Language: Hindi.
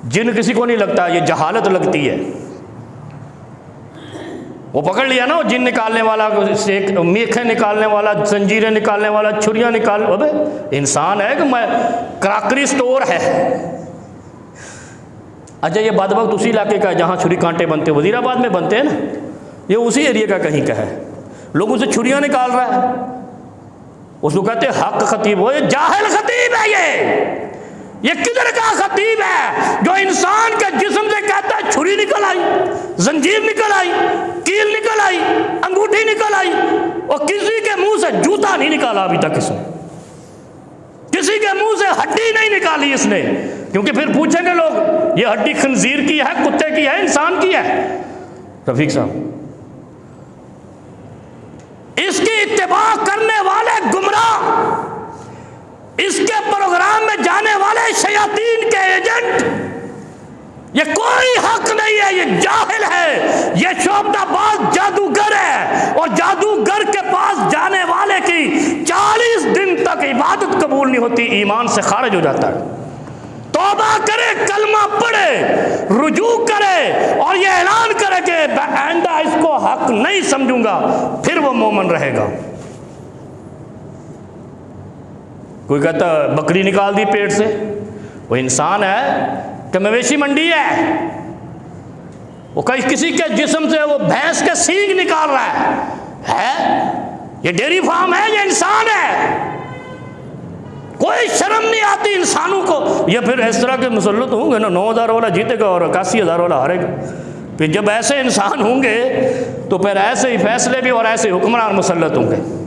जिन किसी को नहीं लगता, ये जहालत लगती है। वो पकड़ लिया ना, वो जिन निकालने वाला, मेखें निकालने वाला, जंजीरें निकालने वाला, छुरियां निकाल, अबे इंसान है कि मैं क्रॉकरी स्टोर है। अच्छा, ये बदबख्त उसी इलाके का है जहाँ छुरी कांटे बनते, वजीराबाद में बनते हैं ना, ये उसी एरिया का कहीं का है। लोगों से छुरियां निकाल रहा है, उसको कहते हैं हक खतीब। वो जाहिल खतीब है, ये किधर का खतीब है जो इंसान के जिस्म से कहता है छुरी निकल आई, जंजीर निकल आई, कील निकल आई, अंगूठी निकल आई, और किसी के मुंह से जूता नहीं निकाला अभी तक इसने, किसी के मुंह से हड्डी नहीं निकाली इसने। क्योंकि फिर पूछेंगे लोग, ये हड्डी खंजीर की है, कुत्ते की है, इंसान की है? रफीक साहब, इसकी इत्तिबा करने वाले गुमराह, इसके प्रोग्राम में जाने वाले शयातीन के एजेंट, ये कोई हक नहीं है, ये जाहिल है, ये शोभनाबाज जादूगर है। और जादूगर के पास जाने वाले की 40 दिन तक इबादत कबूल नहीं होती, ईमान से खारिज हो जाता है। तौबा करे, कलमा पढ़े, रुजू करे और ये ऐलान करे कि आइंदा इसको हक नहीं समझूंगा, फिर वो मोमन रहेगा। कोई कहता बकरी निकाल दी पेट से, वो इंसान है कि मवेशी मंडी है? वो कहीं किसी के जिस्म से वो भैंस के सींग निकाल रहा है? ये डेयरी फार्म है, ये इंसान है। कोई शर्म नहीं आती इंसानों को। ये फिर इस तरह के मुसल्लत होंगे ना, 9,000 वाला जीतेगा और 81,000 वाला हारेगा। फिर जब ऐसे इंसान होंगे तो फिर ऐसे ही फैसले भी और ऐसे हुक्मरान मुसल्लत होंगे।